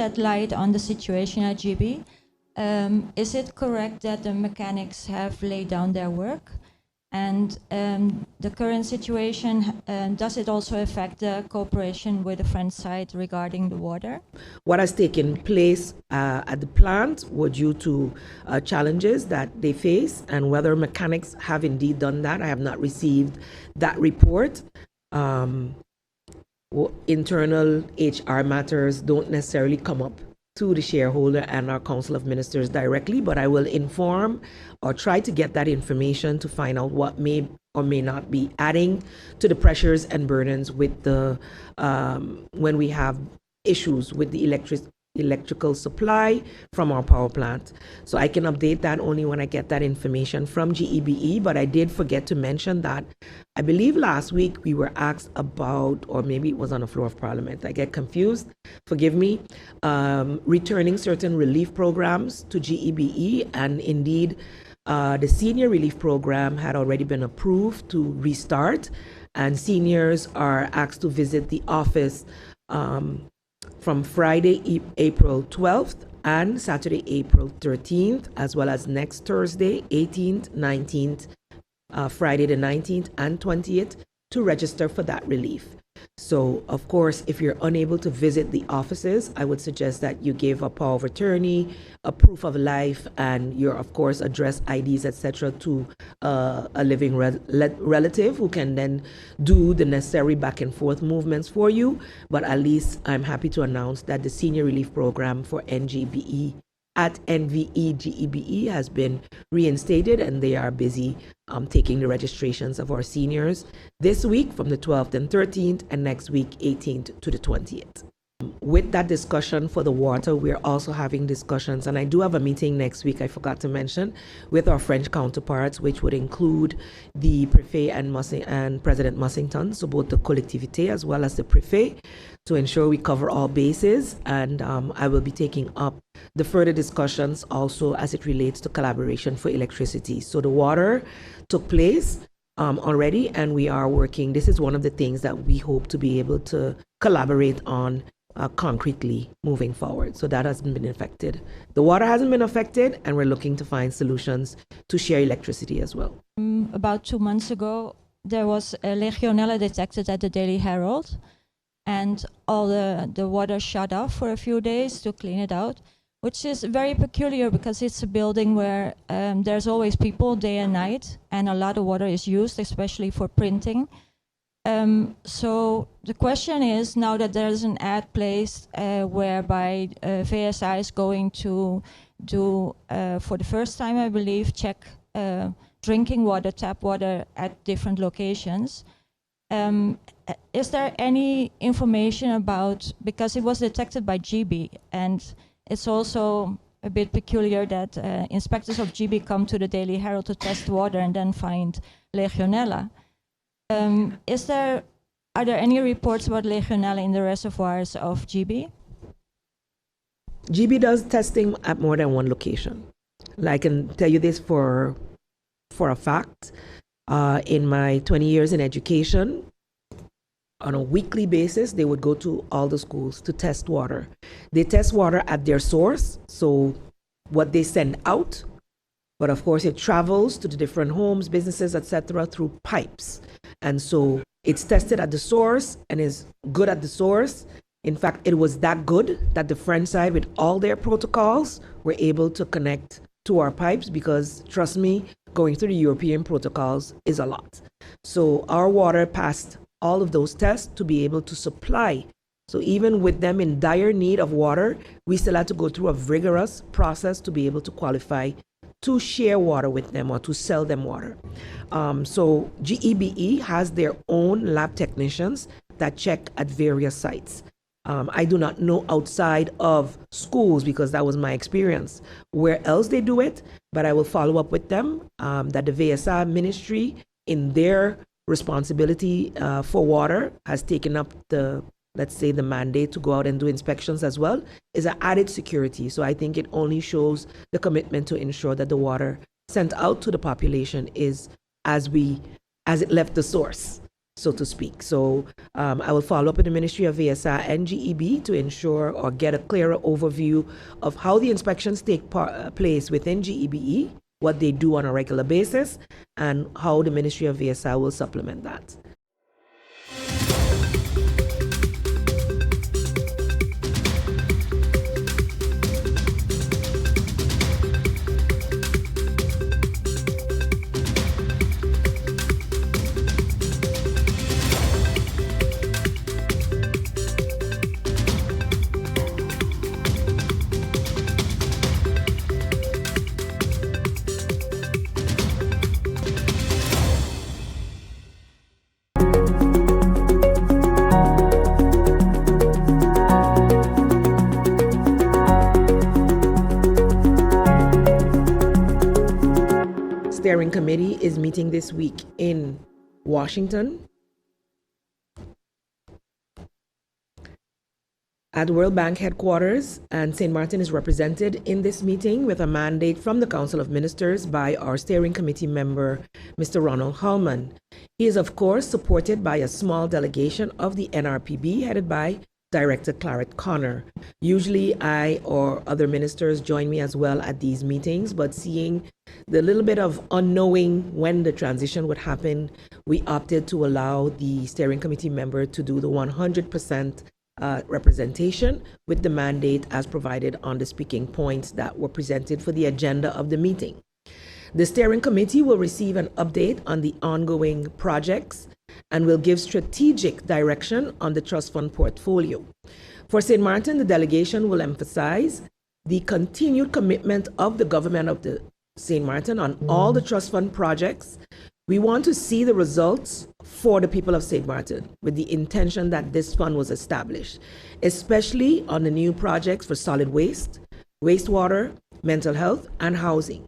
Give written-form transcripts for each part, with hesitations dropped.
shed light on the situation at GB. Is it correct that the mechanics have laid down their work? And the current situation, does it also affect the cooperation with the French side regarding the water? What has taken place at the plant were due to challenges that they face, and whether mechanics have indeed done that, I have not received that report. Internal HR matters don't necessarily come up to the shareholder and our Council of Ministers directly, but I will inform or try to get that information to find out what may or may not be adding to the pressures and burdens with the when we have issues with the electrical supply from our power plant. So I can update that only when I get that information from GEBE, but I did forget to mention that I believe last week we were asked about, or maybe it was on the floor of Parliament, I get confused, forgive me, returning certain relief programs to GEBE, and indeed the senior relief program had already been approved to restart, and seniors are asked to visit the office from Friday, April 12th and Saturday, April 13th, as well as next Thursday, 18th, 19th, Friday the 19th and 20th to register for that relief. So, of course, if you're unable to visit the offices, I would suggest that you give a power of attorney, a proof of life, and your, of course, address IDs, etc., to a living relative who can then do the necessary back and forth movements for you. But at least I'm happy to announce that the Senior Relief Program for NGBE at NVE GEBE has been reinstated, and they are busy taking the registrations of our seniors this week from the 12th and 13th, and next week 18th to the 20th. With that discussion for the water, we're also having discussions, and I do have a meeting next week, I forgot to mention, with our French counterparts, which would include the Prefet and President Mussington, so both the collectivité as well as the Prefet, to ensure we cover all bases. And I will be taking up the further discussions also as it relates to collaboration for electricity. So the water took place already, and we are working. This is one of the things that we hope to be able to collaborate on concretely moving forward. So that hasn't been affected. The water hasn't been affected, and we're looking to find solutions to share electricity as well. About 2 months ago, there was a Legionella detected at the Daily Herald, and all the water shut off for a few days to clean it out, which is very peculiar because it's a building where there's always people day and night, and a lot of water is used, especially for printing. So the question is, now that there's an ad placed whereby VSI is going to do, for the first time, I believe, check drinking water, tap water at different locations. Is there any information about, because it was detected by GB, and it's also a bit peculiar that inspectors of GB come to the Daily Herald to test water and then find Legionella. Are there any reports about Legionella in the reservoirs of GB? GB does testing at more than one location. I can tell you this for a fact. In my 20 years in education, on a weekly basis, they would go to all the schools to test water. They test water at their source, so what they send out, but of course it travels to the different homes, businesses, etc. through pipes. And so it's tested at the source and is good at the source. In fact, it was that good that the French side, with all their protocols, were able to connect to our pipes, because trust me, going through the European protocols is a lot. So our water passed all of those tests to be able to supply. So even with them in dire need of water, we still had to go through a rigorous process to be able to qualify to share water with them or to sell them water. So GEBE has their own lab technicians that check at various sites. I do not know outside of schools, because that was my experience, where else they do it, but I will follow up with them that the VSI ministry, in their responsibility for water, has taken up the, let's say, the mandate to go out and do inspections as well, is an added security. So I think it only shows the commitment to ensure that the water sent out to the population is as it left the source. so to speak. So I will follow up with the Ministry of VSI and GEB to ensure or get a clearer overview of how the inspections take place within GEBE, what they do on a regular basis, and how the Ministry of VSI will supplement that. Steering committee is meeting this week in Washington at World Bank headquarters, and St. Martin is represented in this meeting with a mandate from the Council of Ministers by our steering committee member, Mr. Ronald Hallman. He is, of course, supported by a small delegation of the NRPB headed by Director Claret Connor. Usually I or other ministers join me as well at these meetings, but seeing the little bit of unknowing when the transition would happen, we opted to allow the steering committee member to do the 100% representation with the mandate as provided on the speaking points that were presented for the agenda of the meeting. The steering committee will receive an update on the ongoing projects and will give strategic direction on the trust fund portfolio. For St. Martin, the delegation will emphasize the continued commitment of the government of the St. Martin on all the trust fund projects. We want to see the results for the people of St. Martin with the intention that this fund was established, especially on the new projects for solid waste, wastewater, mental health, and housing.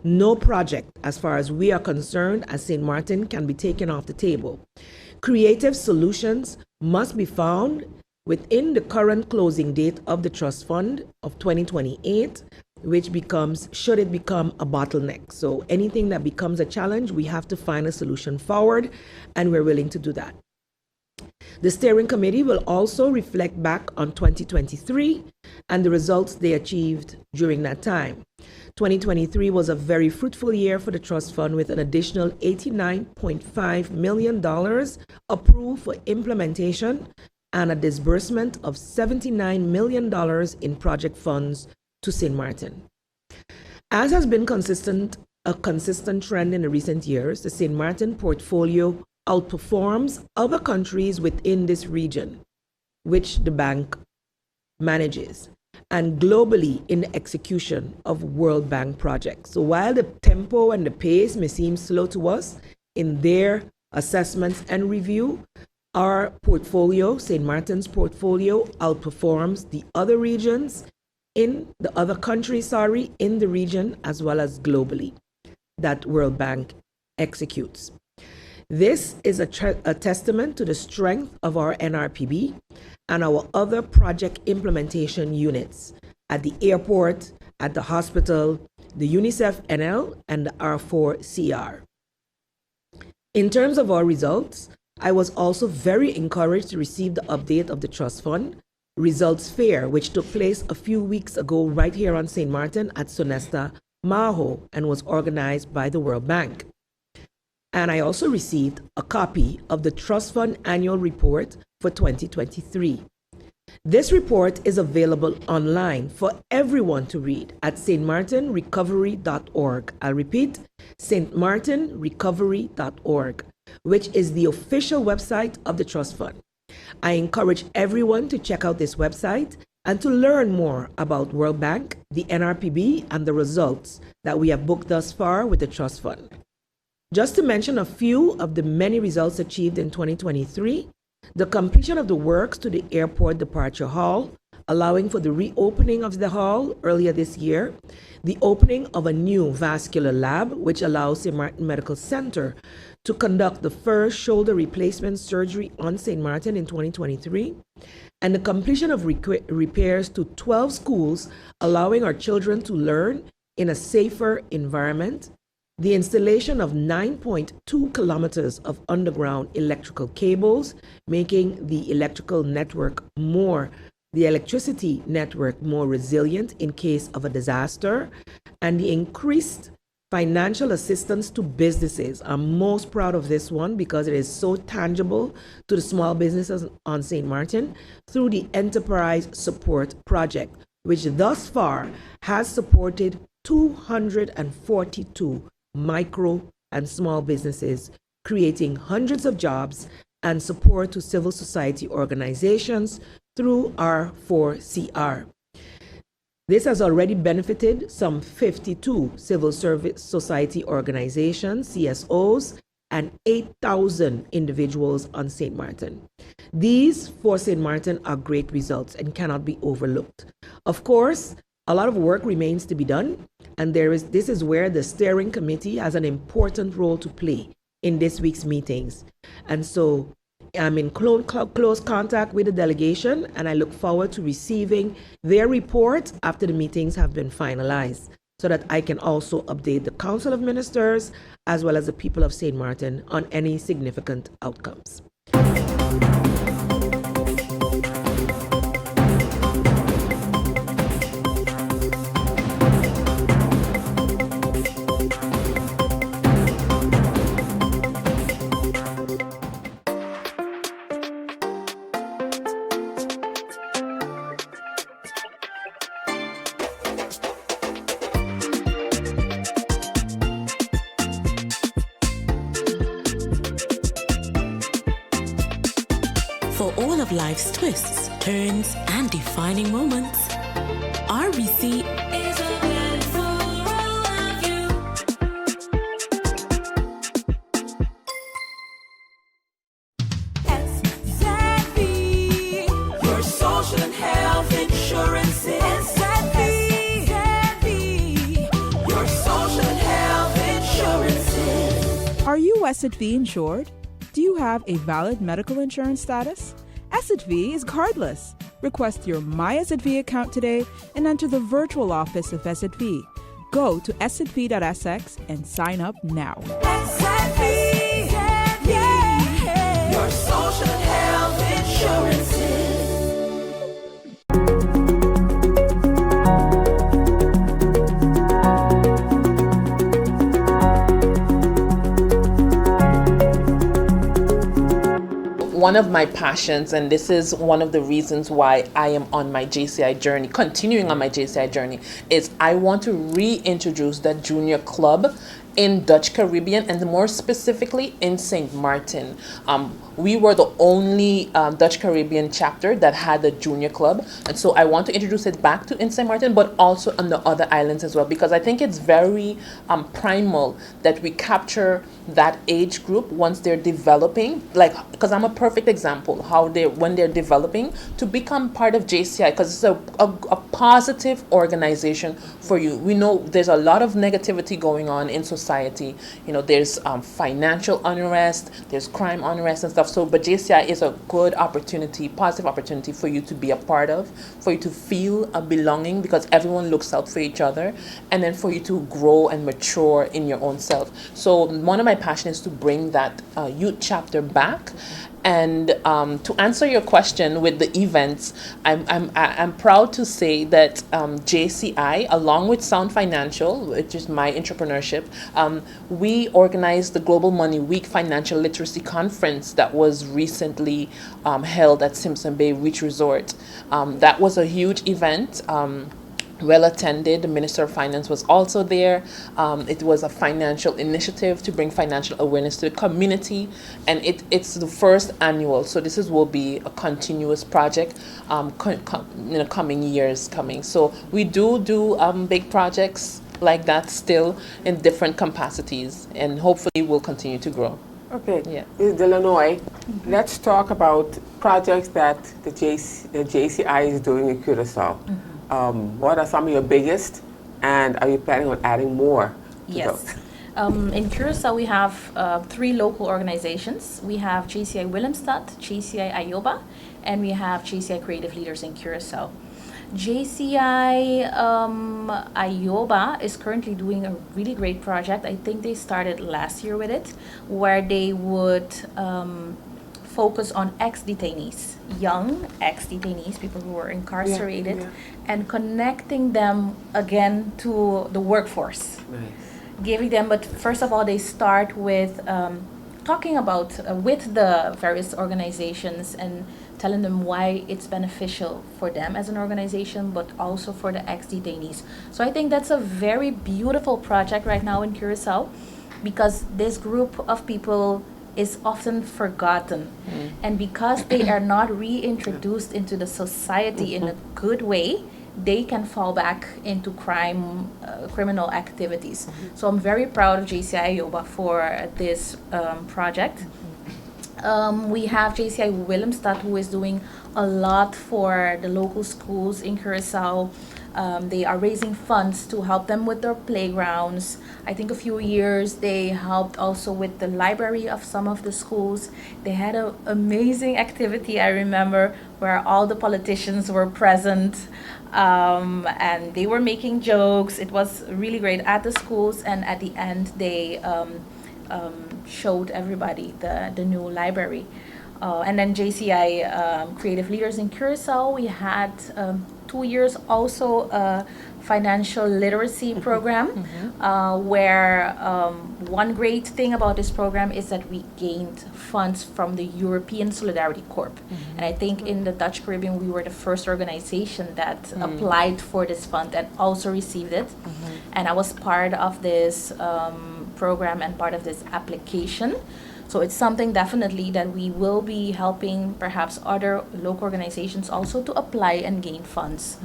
No project, as far as we are concerned, as St. Martin, can be taken off the table. Creative solutions must be found within the current closing date of the trust fund of 2028, which becomes, should it become a bottleneck. So anything that becomes a challenge, we have to find a solution forward, and we're willing to do that. The steering committee will also reflect back on 2023 and the results they achieved during that time. 2023 was a very fruitful year for the trust fund, with an additional $89.5 million approved for implementation and a disbursement of $79 million in project funds to St. Martin. As has been a consistent trend in the recent years, the St. Martin portfolio outperforms other countries within this region, which the bank manages, and globally in the execution of World Bank projects. So while the tempo and the pace may seem slow to us in their assessments and review, our portfolio, St. Martin's portfolio, outperforms the other regions in the other countries, in the region, as well as globally, that World Bank executes. This is a testament to the strength of our NRPB and our other project implementation units at the airport, at the hospital, the UNICEF NL, and the R4CR. In terms of our results, I was also very encouraged to receive the update of the Trust Fund Results Fair, which took place a few weeks ago right here on St. Martin at Sonesta Maho and was organized by the World Bank. And I also received a copy of the Trust Fund Annual Report for 2023. This report is available online for everyone to read at stmartinrecovery.org. I'll repeat, stmartinrecovery.org, which is the official website of the Trust Fund. I encourage everyone to check out this website and to learn more about World Bank, the NRPB, and the results that we have booked thus far with the Trust Fund. Just to mention a few of the many results achieved in 2023, the completion of the works to the airport departure hall, allowing for the reopening of the hall earlier this year, the opening of a new vascular lab, which allows St. Martin Medical Center to conduct the first shoulder replacement surgery on St. Martin in 2023, and the completion of repairs to 12 schools, allowing our children to learn in a safer environment. the installation of 9.2 kilometers of underground electrical cables, making the electricity network more resilient in case of a disaster, and the increased financial assistance to businesses. I'm most proud of this one because it is so tangible to the small businesses on St. Martin through the Enterprise Support Project, which thus far has supported 242 micro and small businesses, creating hundreds of jobs and support to civil society organizations through our 4CR. This has already benefited some 52 civil service society organizations, CSOs, and 8,000 individuals on St. Martin. These for St. Martin are great results and cannot be overlooked. Of course, a lot of work remains to be done, and this is where the steering committee has an important role to play in this week's meetings. And so I'm in close contact with the delegation, and I look forward to receiving their report after the meetings have been finalized, so that I can also update the Council of Ministers as well as the people of St. Martin on any significant outcomes. For all of life's twists, turns, and defining moments, RBC is a blend for all of you. SZV, your social and health insurance. SZV, your social and health insurances. Are you SZV insured? Do you have a valid medical insurance status? SZV is cardless. Request your My SZV account today and enter the virtual office of SZV. Go to szv.sx and sign up now. SZV, yeah, your social and health insurances. One of my passions, and this is one of the reasons why I am on my JCI journey, continuing on my JCI journey, is I want to reintroduce the junior club in Dutch Caribbean, and more specifically in St. Martin. We were the only Dutch Caribbean chapter that had a junior club, and so I want to introduce it back to in St. Martin, but also on the other islands as well, because I think it's very primal that we capture that age group once they're developing, like, because I'm a perfect example how when they're developing to become part of JCI, because it's a positive organization for you. We know there's a lot of negativity going on in society. You know, there's financial unrest, there's crime unrest and stuff. So, but JCI is a good opportunity, positive opportunity for you to be a part of, for you to feel a belonging, because everyone looks out for each other, and then for you to grow and mature in your own self. So one of my passions is to bring that youth chapter back. And to answer your question with the events, I'm proud to say that JCI, along with Sound Financial, which is my entrepreneurship, we organized the Global Money Week Financial Literacy Conference that was recently held at Simpson Bay Beach Resort. That was a huge event. Well attended. The Minister of Finance was also there. It was a financial initiative to bring financial awareness to the community, and it's the first annual. So this will be a continuous project in the coming years coming. So we do big projects like that still in different capacities, and hopefully we'll continue to grow. Okay, Yeah. Ms. Delanoy, let's talk about projects that the JCI is doing in Curacao. What are some of your biggest, and are you planning on adding more to Yes. those? In Curacao, we have 3 local organizations. We have JCI Willemstad, JCI Ayoba, and we have JCI Creative Leaders in Curacao. JCI Ioba is currently doing a really great project. I think they started last year with it, where they would focus on ex-detainees, young ex-detainees, people who were incarcerated, yeah. and connecting them again to the workforce. Nice. Giving them, but first of all, they start with talking about with the various organizations and telling them why it's beneficial for them as an organization, but also for the ex-detainees. So I think that's a very beautiful project right now in Curacao, because this group of people is often forgotten, and because they are not reintroduced into the society in a good way, they can fall back into criminal activities. So I'm very proud of JCI Yoba for this project. We have JCI Willemstad, who is doing a lot for the local schools in Curacao. They are raising funds to help them with their playgrounds. I think a few years they helped also with the library of some of the schools. They had an amazing activity, I remember, where all the politicians were present, and they were making jokes. It was really great at the schools, and at the end they showed everybody the new library. And then JCI Creative Leaders in Curacao, we had 2 years also a financial literacy program, where one great thing about this program is that we gained funds from the European Solidarity Corps. And I think in the Dutch Caribbean, we were the first organization that applied for this fund and also received it. And I was part of this program and part of this application. So it's something definitely that we will be helping perhaps other local organizations also to apply and gain funds.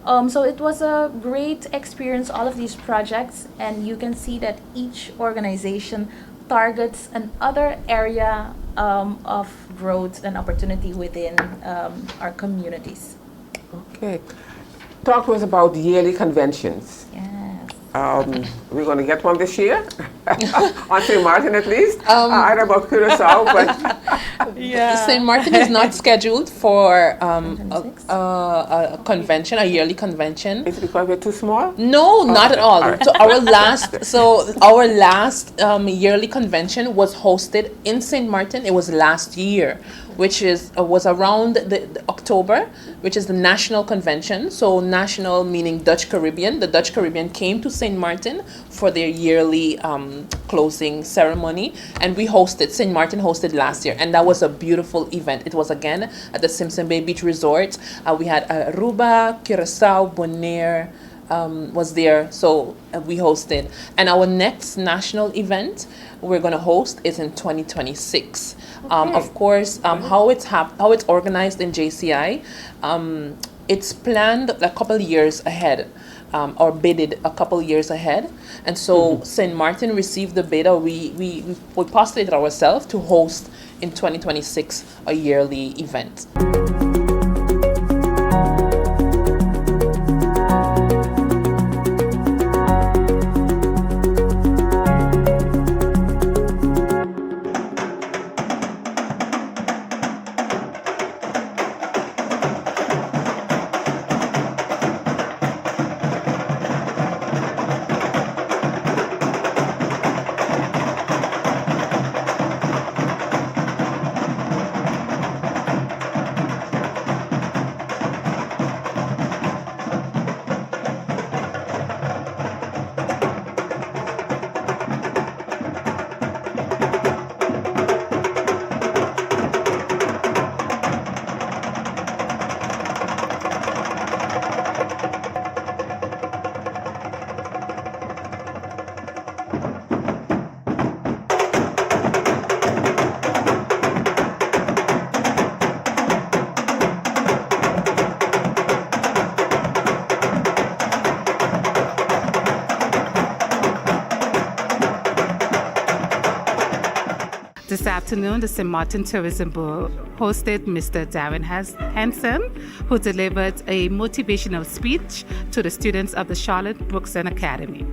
So it was a great experience, all of these projects, and you can see that each organization targets another area of growth and opportunity within our communities. Okay. Talk to us about yearly conventions. Yes. We're going to get one this year, on St. Martin at least. I don't know about Curacao, but St. Martin is not scheduled for a convention, a yearly convention. is it because we're too small? No, not at all. So our last yearly convention was hosted in St. Martin. It was last year, which was around the October, which is the national convention. So national meaning Dutch Caribbean. The Dutch Caribbean came to St. Martin for their yearly closing ceremony, and we hosted. St. Martin hosted last year, and that was a beautiful event. It was again at the Simpson Bay Beach Resort. We had Aruba, Curacao, Bonaire. Was there, so we hosted. And our next national event we're going to host is in 2026. Of course, how it's organized in JCI, it's planned a couple years ahead, or bidded a couple years ahead. And so St. Martin received the bid, or we postulated ourselves to host in 2026 a yearly event. This afternoon, the St. Martin Tourism Board hosted Mr. Darren Hansen, who delivered a motivational speech to the students of the Charlotte Brookson Academy.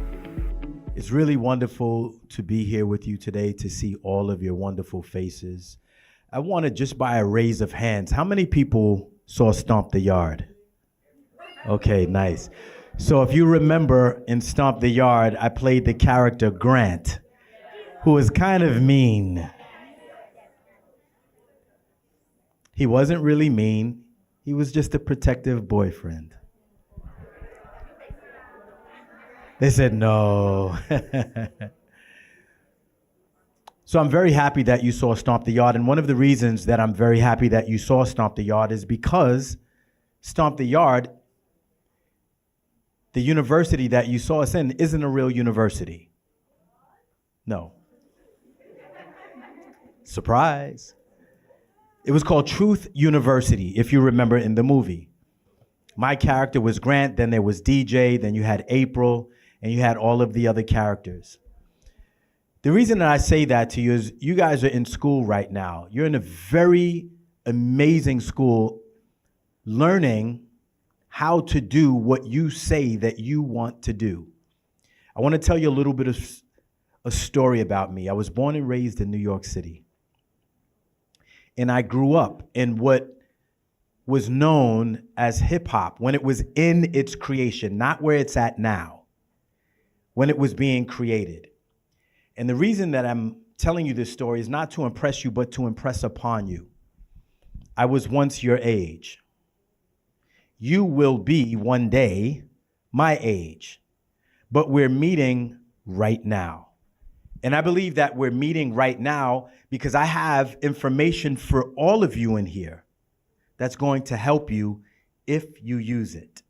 It's really wonderful to be here with you today, to see all of your wonderful faces. I want to, just by a raise of hands, how many people saw Stomp the Yard? Okay, nice. So if you remember in Stomp the Yard, I played the character Grant, who was kind of mean. He wasn't really mean. He was just a protective boyfriend. They said no. So I'm very happy that you saw Stomp the Yard. And one of the reasons that I'm very happy that you saw Stomp the Yard is because Stomp the Yard, the university that you saw us in, isn't a real university. No. Surprise. It was called Truth University, if you remember in the movie. My character was Grant, then there was DJ, then you had April, and you had all of the other characters. The reason that I say that to you is you guys are in school right now. You're in a very amazing school learning how to do what you say that you want to do. I want to tell you a little bit of a story about me. I was born and raised in New York City. And I grew up in what was known as hip hop when it was in its creation, not where it's at now, when it was being created. And the reason that I'm telling you this story is not to impress you, but to impress upon you. I was once your age. You will be one day my age, but we're meeting right now. And I believe that we're meeting right now because I have information for all of you in here that's going to help you if you use it.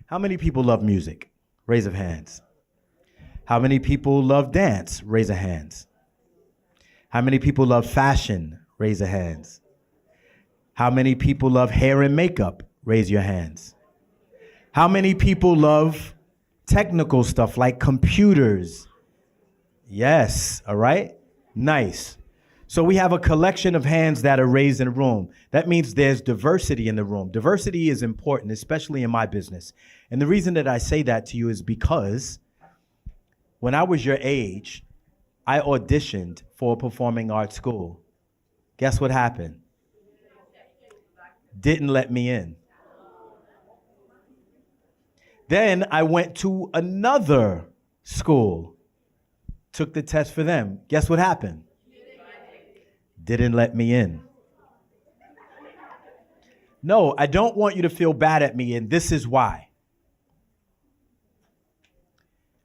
How many people love music? Raise of hands. How many people love dance? Raise of hands. How many people love fashion? Raise of hands. How many people love hair and makeup? Raise your hands. How many people love technical stuff like computers? Yes, all right? Nice. So we have a collection of hands that are raised in the room. That means there's diversity in the room. Diversity is important, especially in my business. And the reason that I say that to you is because when I was your age, I auditioned for a performing arts school. Guess what happened? Didn't let me in. Then I went to another school, took the test for them. Guess what happened? Didn't let me in. No, I don't want you to feel bad at me, and this is why.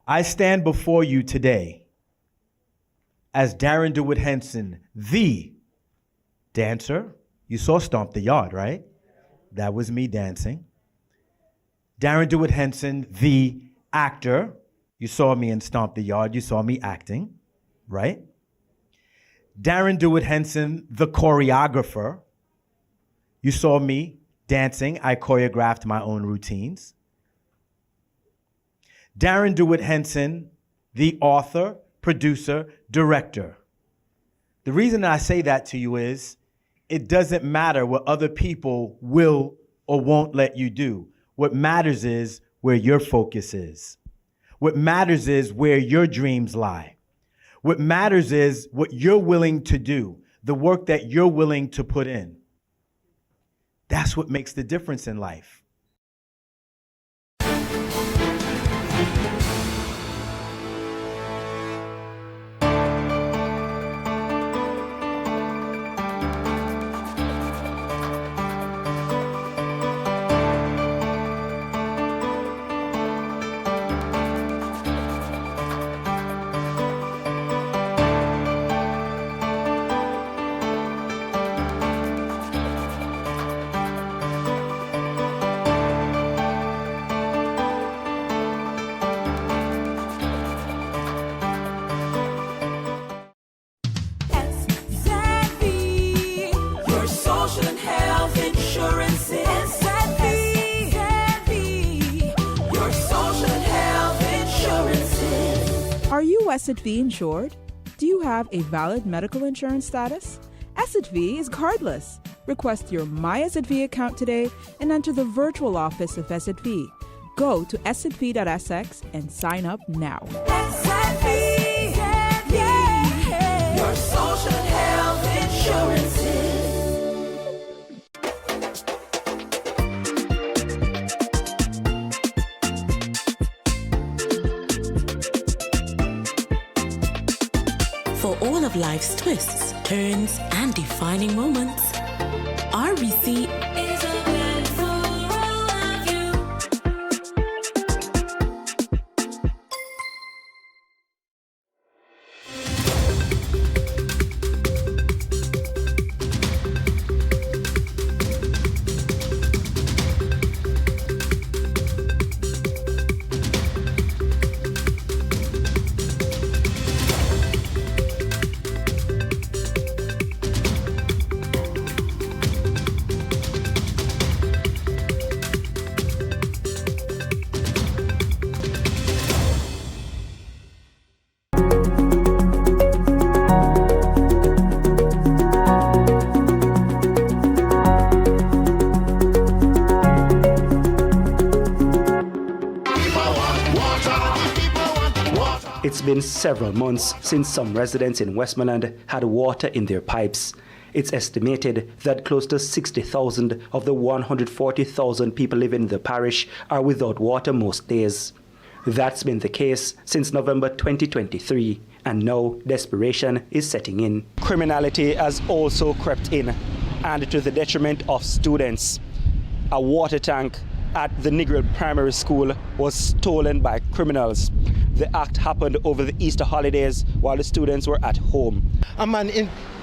I stand before you today as Darren DeWitt Henson, the dancer. You saw Stomp the Yard, right? That was me dancing. Darren DeWitt Henson, the actor. You saw me in Stomp the Yard. You saw me acting, right? Darren DeWitt Henson, the choreographer. You saw me dancing. I choreographed my own routines. Darren DeWitt Henson, the author, producer, director. The reason I say that to you is it doesn't matter what other people will or won't let you do. What matters is where your focus is. What matters is where your dreams lie. What matters is what you're willing to do, the work that you're willing to put in. That's what makes the difference in life. Are you SXM insured? Do you have a valid medical insurance status? SXM is cardless. Request your My SXM account today and enter the virtual office of SXM. Go to sxv.sx and sign up now. SXM, yeah. Your social health insurances. life's twists, turns, and defining moments. RBC is a blend for all of you. It's been several months since some residents in Westmoreland had water in their pipes. It's estimated that close to 60,000 of the 140,000 people living in the parish are without water most days. That's been the case since November 2023, and now desperation is setting in. Criminality has also crept in, and to the detriment of students. A water tank at the Negril Primary School was stolen by criminals. The act happened over the Easter holidays while the students were at home. A man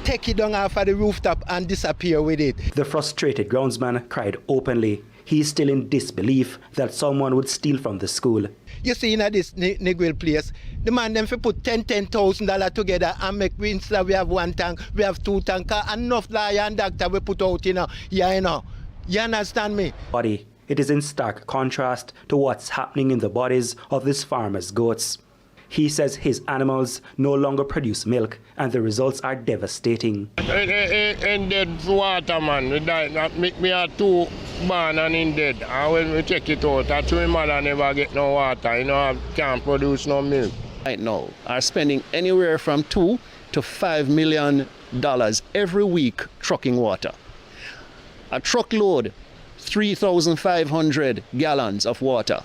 take it down off of the rooftop and disappear with it. The frustrated groundsman cried openly. He's still in disbelief that someone would steal from the school. You see, in this Negril place, the man them for put $10,000 together and make we, instead of we have one tank, we have two tanks, enough lawyer and doctor we put out, you know. You understand me? Body. It is in stark contrast to what's happening in the bodies of this farmer's goats. He says his animals no longer produce milk, and the results are devastating. In dead water, man. Me had 2 barn and in dead. And when we check it out, that's why mother never get no water. You know, I can't produce no milk. Right now, are spending anywhere from $2 to $5 million every week trucking water. A truckload, 3,500 gallons of water,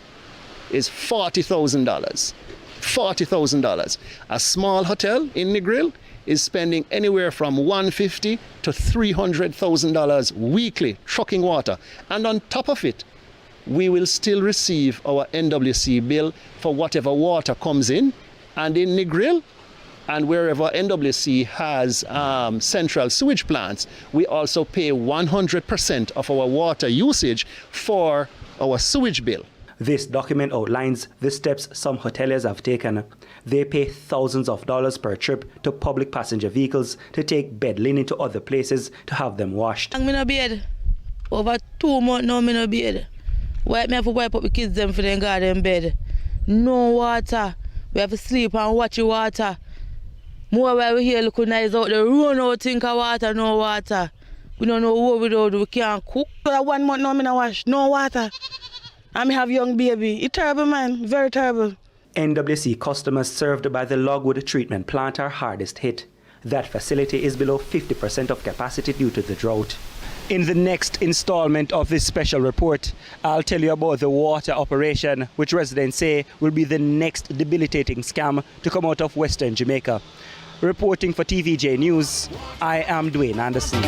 is $40,000. $40,000. A small hotel in Negril is spending anywhere from $150,000 to $300,000 weekly trucking water. And on top of it, we will still receive our NWC bill for whatever water comes in. And in Negril, and wherever NWC has central sewage plants, we also pay 100% of our water usage for our sewage bill. This document outlines the steps some hoteliers have taken. They pay thousands of dollars per trip to public passenger vehicles to take bed linen to other places to have them washed. I'm in bed. Over 2 months now, I'm in bed. Why me have to wipe up the kids them for them garden bed? No water. We have to sleep and watch the water. More while we here looking nice out there, run out, think of water, no water. We don't know what we do, we can't cook. For 1 month now, I'm in a wash, no water. And I have young baby. It's terrible, man, very terrible. NWC customers served by the Logwood treatment plant are hardest hit. That facility is below 50% of capacity due to the drought. In the next installment of this special report, I'll tell you about the water operation, which residents say will be the next debilitating scam to come out of Western Jamaica. Reporting for TVJ News, I am Dwayne Anderson.